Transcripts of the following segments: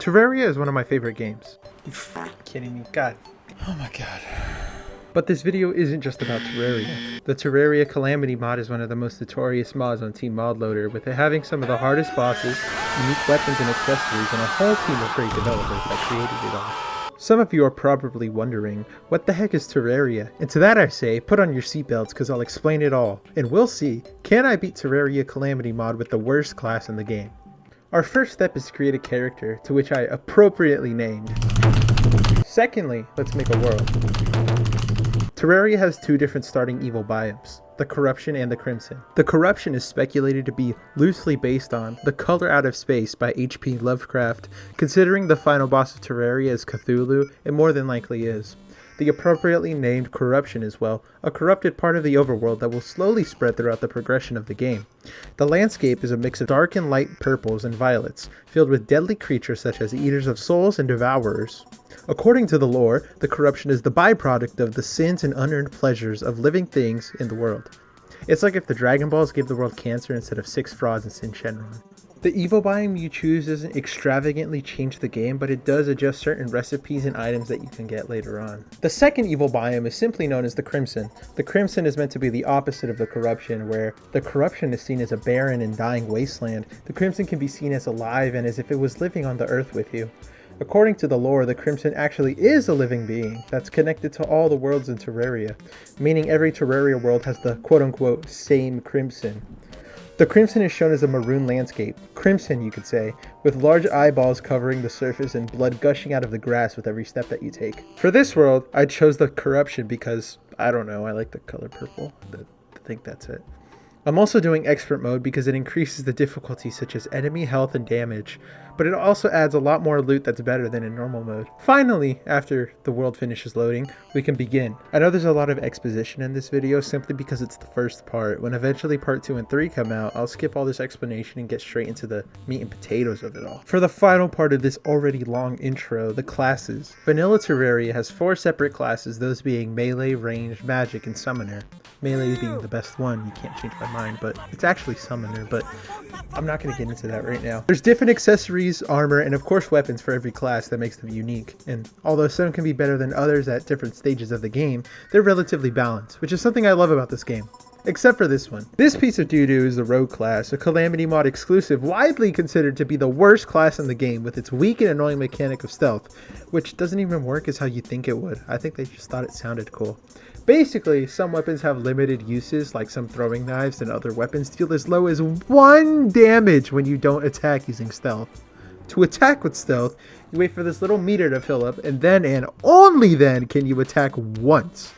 Terraria is one of my favorite games. You kidding me? God. Oh my god. But this video isn't just about Terraria. The Terraria Calamity mod is one of the most notorious mods on Team ModLoader, with it having some of the hardest bosses, unique weapons and accessories, and a whole team of great developers that created it all. Some of you are probably wondering, what the heck is Terraria? And to that I say, put on your seatbelts because I'll explain it all. And we'll see, can I beat Terraria Calamity mod with the worst class in the game? Our first step is to create a character, to which I appropriately named. Secondly, let's make a world. Terraria has two different starting evil biomes, the Corruption and the Crimson. The Corruption is speculated to be loosely based on The Color Out of Space by H.P. Lovecraft. Considering the final boss of Terraria is Cthulhu, it more than likely is. The appropriately named Corruption is, well, a corrupted part of the overworld that will slowly spread throughout the progression of the game. The landscape is a mix of dark and light purples and violets, filled with deadly creatures such as Eaters of Souls and Devourers. According to the lore, the Corruption is the byproduct of the sins and unearned pleasures of living things in the world. It's like if the Dragon Balls gave the world cancer instead of 6 frogs and Sin Shenron. The evil biome you choose doesn't extravagantly change the game, but it does adjust certain recipes and items that you can get later on. The second evil biome is simply known as the Crimson. The Crimson is meant to be the opposite of the Corruption, where the Corruption is seen as a barren and dying wasteland. The Crimson can be seen as alive and as if it was living on the earth with you. According to the lore, the Crimson actually is a living being that's connected to all the worlds in Terraria, meaning every Terraria world has the quote-unquote same Crimson. The Crimson is shown as a maroon landscape, crimson you could say, with large eyeballs covering the surface and blood gushing out of the grass with every step that you take. For this world, I chose the Corruption because, I don't know, I like the color purple. I think that's it. I'm also doing expert mode because it increases the difficulty such as enemy health and damage, but it also adds a lot more loot that's better than in normal mode. Finally, after the world finishes loading, we can begin. I know there's a lot of exposition in this video simply because it's the first part. When eventually part 2 and 3 come out, I'll skip all this explanation and get straight into the meat and potatoes of it all. For the final part of this already long intro, the classes. Vanilla Terraria has 4 separate classes, those being Melee, Ranged, Magic, and Summoner. Melee being the best one, you can't change my mind, but it's actually Summoner, but I'm not going to get into that right now. There's different accessories, armor, and of course weapons for every class that makes them unique, and although some can be better than others at different stages of the game, they're relatively balanced, which is something I love about this game. Except for this one. This piece of doo-doo is the Rogue class, a Calamity mod exclusive, widely considered to be the worst class in the game with its weak and annoying mechanic of stealth, which doesn't even work as how you think it would. I think they just thought it sounded cool. Basically, some weapons have limited uses, like some throwing knives, and other weapons deal as low as 1 damage when you don't attack using stealth. To attack with stealth, you wait for this little meter to fill up, and then and only then can you attack once.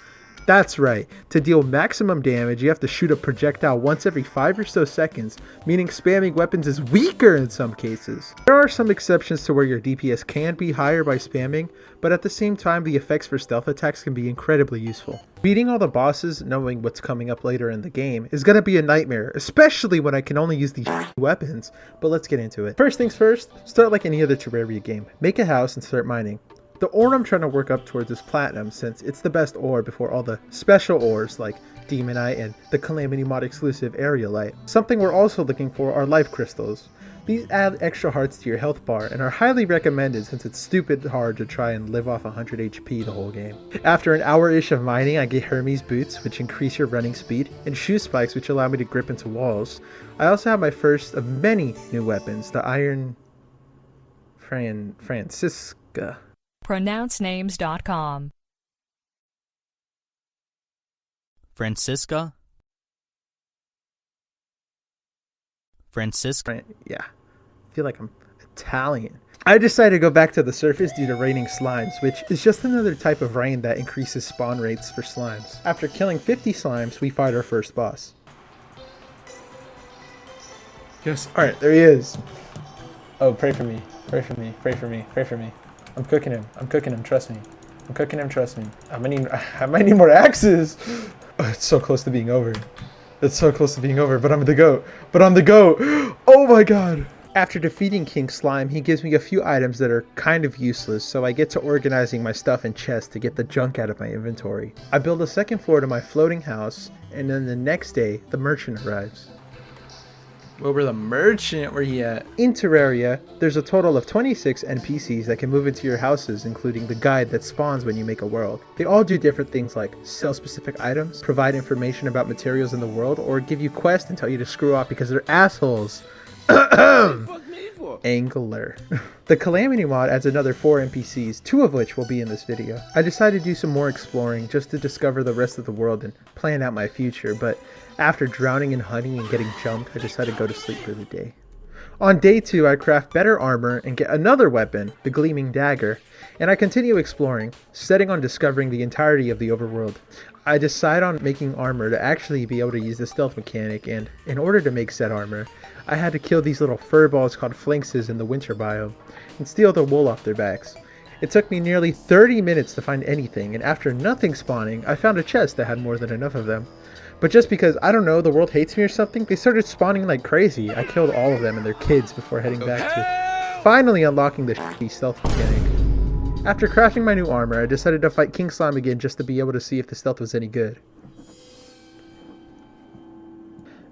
That's right, to deal maximum damage you have to shoot a projectile once every 5 or so seconds, meaning spamming weapons is weaker in some cases. There are some exceptions to where your DPS can be higher by spamming, but at the same time the effects for stealth attacks can be incredibly useful. Beating all the bosses, knowing what's coming up later in the game, is gonna be a nightmare, especially when I can only use these weapons, but let's get into it. First things first, start like any other Terraria game. Make a house and start mining. The ore I'm trying to work up towards is platinum, since it's the best ore before all the special ores like Demonite and the Calamity mod exclusive Aerialite. Something we're also looking for are life crystals. These add extra hearts to your health bar and are highly recommended since it's stupid hard to try and live off 100 HP the whole game. After an hour-ish of mining, I get Hermes boots, which increase your running speed, and shoe spikes, which allow me to grip into walls. I also have my first of many new weapons, the Iron Francisca. pronouncenames.com. Francisca? Yeah, I feel like I'm Italian. I decided to go back to the surface due to raining slimes, which is just another type of rain that increases spawn rates for slimes. After killing 50 slimes, we fight our first boss. Yes, alright, there he is. Oh, pray for me, pray for me, pray for me, pray for me. I'm cooking him, trust me. I'm cooking him, trust me. I might need more axes. Oh, it's so close to being over. It's so close to being over, but I'm the GOAT. Oh my god. After defeating King Slime, he gives me a few items that are kind of useless, so I get to organizing my stuff in chests to get the junk out of my inventory. I build a second floor to my floating house, and then the next day, the merchant arrives. Wilbur the Merchant, where he at? In Terraria, there's a total of 26 NPCs that can move into your houses, including the guide that spawns when you make a world. They all do different things like sell specific items, provide information about materials in the world, or give you quests and tell you to screw off because they're assholes. Angler. The Calamity mod adds another 4 NPCs, 2 of which will be in this video. I decided to do some more exploring just to discover the rest of the world and plan out my future, but after drowning in honey and getting jumped, I decided to go to sleep for the day. On day 2, I craft better armor and get another weapon, the Gleaming Dagger, and I continue exploring, setting on discovering the entirety of the overworld. I decide on making armor to actually be able to use the stealth mechanic, and in order to make said armor, I had to kill these little fur balls called Flinxes in the winter biome, and steal the wool off their backs. It took me nearly 30 minutes to find anything, and after nothing spawning, I found a chest that had more than enough of them. But just because, I don't know, the world hates me or something, they started spawning like crazy. I killed all of them and their kids before heading back to finally unlocking the shitty stealth mechanic. After crafting my new armor, I decided to fight King Slime again just to be able to see if the stealth was any good.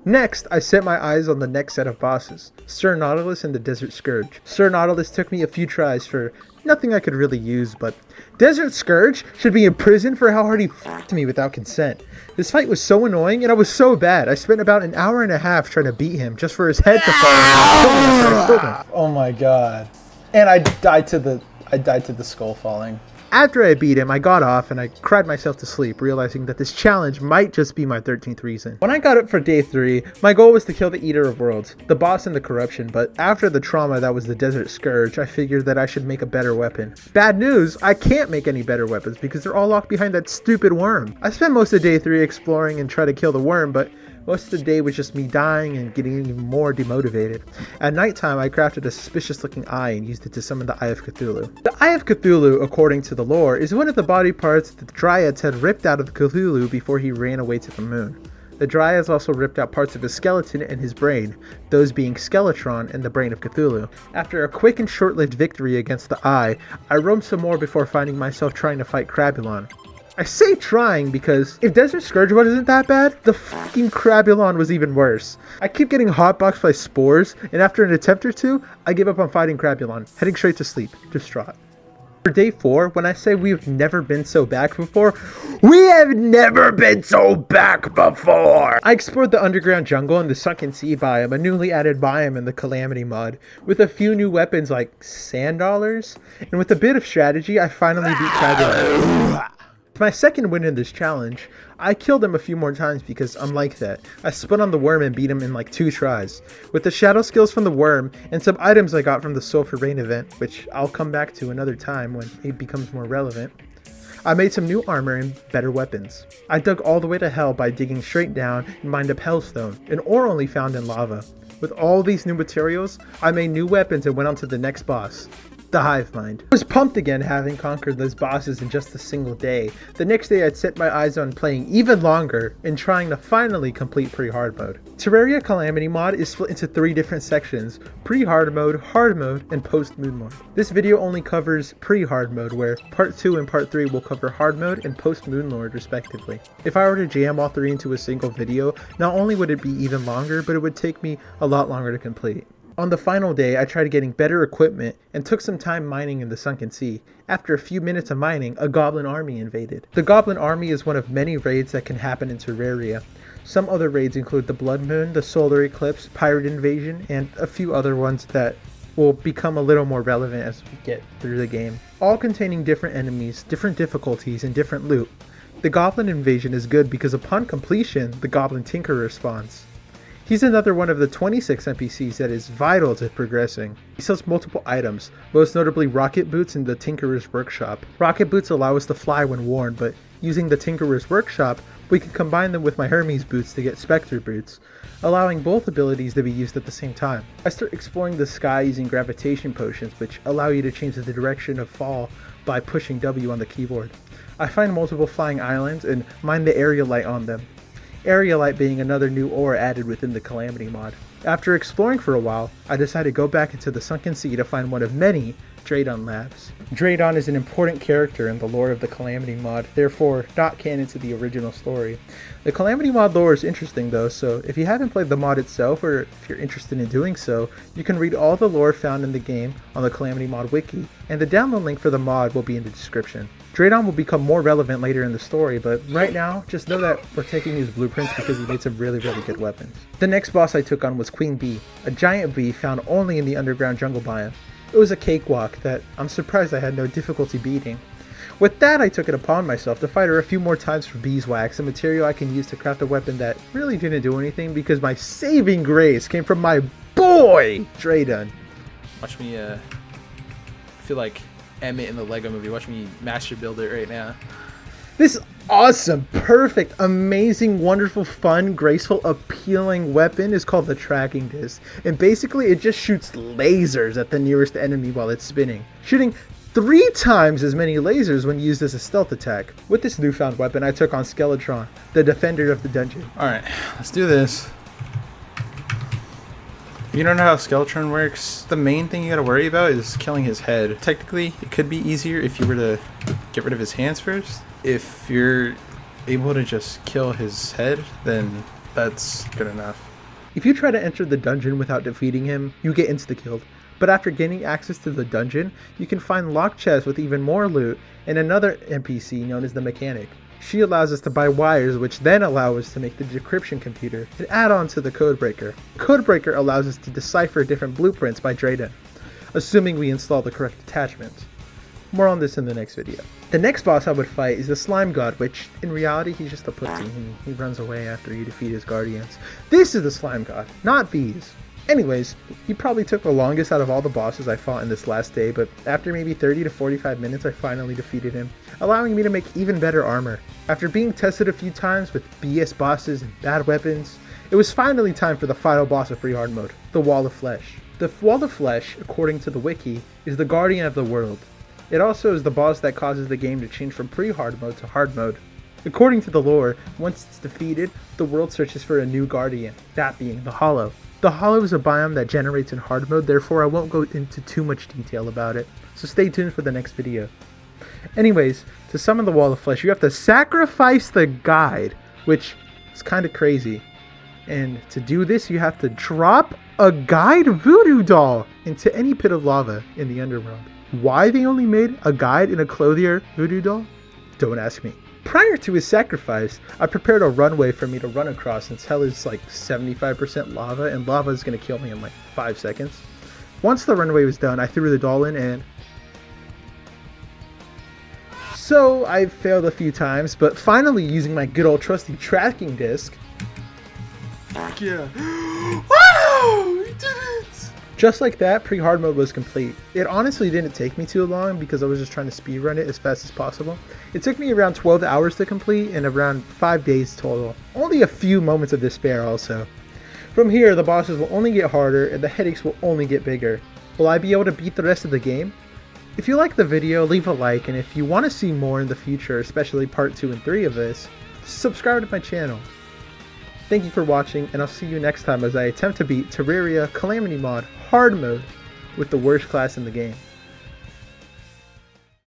Next, I set my eyes on the next set of bosses, Sir Nautilus and the Desert Scourge. Sir Nautilus took me a few tries for nothing I could really use, but Desert Scourge should be in prison for how hard he f***ed me without consent. This fight was so annoying and I was so bad. I spent about an hour and a half trying to beat him just for his head to fall off. Oh my god. And I died to the skull falling. After I beat him, I got off and I cried myself to sleep, realizing that this challenge might just be my 13th reason. When I got up for day 3, my goal was to kill the Eater of Worlds, the boss in the corruption, but after the trauma that was the Desert Scourge, I figured that I should make a better weapon. Bad news, I can't make any better weapons because they're all locked behind that stupid worm. I spent most of day 3 exploring and trying to kill the worm, but most of the day was just me dying and getting even more demotivated. At nighttime, I crafted a suspicious looking eye and used it to summon the Eye of Cthulhu. The Eye of Cthulhu, according to the lore, is one of the body parts that the Dryads had ripped out of Cthulhu before he ran away to the moon. The Dryads also ripped out parts of his skeleton and his brain, those being Skeletron and the brain of Cthulhu. After a quick and short-lived victory against the Eye, I roamed some more before finding myself trying to fight Crabulon. I say trying because if Desert Scourge wasn't that bad, the fucking Crabulon was even worse. I keep getting hotboxed by spores, and after an attempt or 2, I give up on fighting Crabulon, heading straight to sleep, distraught. For day 4, when I say we've never been so back before, we have never been so back before! I explored the underground jungle and the sunken sea biome, a newly added biome in the Calamity mod, with a few new weapons like sand dollars, and with a bit of strategy, I finally beat Crabulon. For my second win in this challenge, I killed him a few more times because I'm like that. I spun on the worm and beat him in like 2 tries. With the shadow skills from the worm and some items I got from the Sulphur Rain event, which I'll come back to another time when it becomes more relevant, I made some new armor and better weapons. I dug all the way to hell by digging straight down and mined up Hellstone, an ore only found in lava. With all these new materials, I made new weapons and went on to the next boss, the Hive Mind. I was pumped again having conquered those bosses in just a single day. The next day I'd set my eyes on playing even longer and trying to finally complete pre-hard mode. Terraria Calamity mod is split into 3 different sections: pre-hard mode, hard mode, and post-moon mode. This video only covers pre-hard mode, where part 2 and part 3 will cover hard mode and post-moon lord respectively. If I were to jam all 3 into a single video, not only would it be even longer, but it would take me a lot longer to complete. On the final day, I tried getting better equipment and took some time mining in the sunken sea. After a few minutes of mining, a goblin army invaded. The goblin army is one of many raids that can happen in Terraria. Some other raids include the Blood Moon, the Solar Eclipse, Pirate Invasion, and a few other ones that will become a little more relevant as we get through the game. All containing different enemies, different difficulties, and different loot. The Goblin Invasion is good because upon completion, the Goblin Tinkerer spawns. He's another one of the 26 NPCs that is vital to progressing. He sells multiple items, most notably rocket boots in the Tinkerer's Workshop. Rocket boots allow us to fly when worn, but using the Tinkerer's Workshop, we can combine them with my Hermes boots to get Spectre boots, allowing both abilities to be used at the same time. I start exploring the sky using gravitation potions, which allow you to change the direction of fall by pushing W on the keyboard. I find multiple flying islands and mine the area light on them. Area light being another new ore added within the Calamity mod. After exploring for a while, I decided to go back into the Sunken Sea to find one of many Draydon labs. Draydon is an important character in the lore of the Calamity mod, therefore not canon to the original story. The Calamity mod lore is interesting though, so if you haven't played the mod itself, or if you're interested in doing so, you can read all the lore found in the game on the Calamity mod wiki, and the download link for the mod will be in the description. Draydon will become more relevant later in the story, but right now, just know that we're taking his blueprints because he made some really good weapons. The next boss I took on was Queen Bee, a giant bee found only in the underground jungle biome. It was a cakewalk that I'm surprised I had no difficulty beating. With that, I took it upon myself to fight her a few more times for beeswax, a material I can use to craft a weapon that really didn't do anything because my saving grace came from my boy, Draydon. Watch me, I feel like Emmett in the Lego movie. Watch me master build it right now. This awesome, perfect, amazing, wonderful, fun, graceful, appealing weapon is called the tracking disc. And basically it just shoots lasers at the nearest enemy while it's spinning, shooting 3 times as many lasers when used as a stealth attack. With this newfound weapon, I took on Skeletron, the defender of the dungeon. Alright, let's do this. If you don't know how Skeletron works, the main thing you gotta worry about is killing his head. Technically, it could be easier if you were to get rid of his hands first. If you're able to just kill his head, then that's good enough. If you try to enter the dungeon without defeating him, you get insta-killed. But after gaining access to the dungeon, you can find locked chests with even more loot and another NPC known as the Mechanic. She allows us to buy wires, which then allow us to make the decryption computer and add on to the Codebreaker. Codebreaker allows us to decipher different blueprints by Draydon, assuming we install the correct attachments. More on this in the next video. The next boss I would fight is the Slime God, which in reality he's just a pussy. He runs away after you defeat his guardians. This is the Slime God, not bees. Anyways, he probably took the longest out of all the bosses I fought in this last day, but after maybe 30 to 45 minutes I finally defeated him, allowing me to make even better armor. After being tested a few times with BS bosses and bad weapons, it was finally time for the final boss of free hard mode, the Wall of Flesh. The Wall of Flesh, according to the wiki, is the guardian of the world. It also is the boss that causes the game to change from pre-hard mode to hard mode. According to the lore, once it's defeated, the world searches for a new guardian, that being the Hollow. The Hollow is a biome that generates in hard mode, therefore I won't go into too much detail about it, so stay tuned for the next video. Anyways, to summon the Wall of Flesh, you have to sacrifice the guide, which is kind of crazy. And to do this, you have to drop a guide voodoo doll into any pit of lava in the underworld. Why they only made a guide in a clothier voodoo doll? Don't ask me. Prior to his sacrifice, I prepared a runway for me to run across since hell is like 75% lava and lava is going to kill me in like 5 seconds. Once the runway was done, I threw the doll in and... So I failed a few times, but finally using my good old trusty tracking disc... Fuck yeah. Wow! We did it! Just like that, pre-hard mode was complete. It honestly didn't take me too long because I was just trying to speedrun it as fast as possible. It took me around 12 hours to complete and around 5 days total. Only a few moments of despair also. From here, the bosses will only get harder and the headaches will only get bigger. Will I be able to beat the rest of the game? If you liked the video, leave a like, and if you want to see more in the future, especially part 2 and 3 of this, subscribe to my channel. Thank you for watching, and I'll see you next time as I attempt to beat Terraria Calamity mod hard mode with the worst class in the game.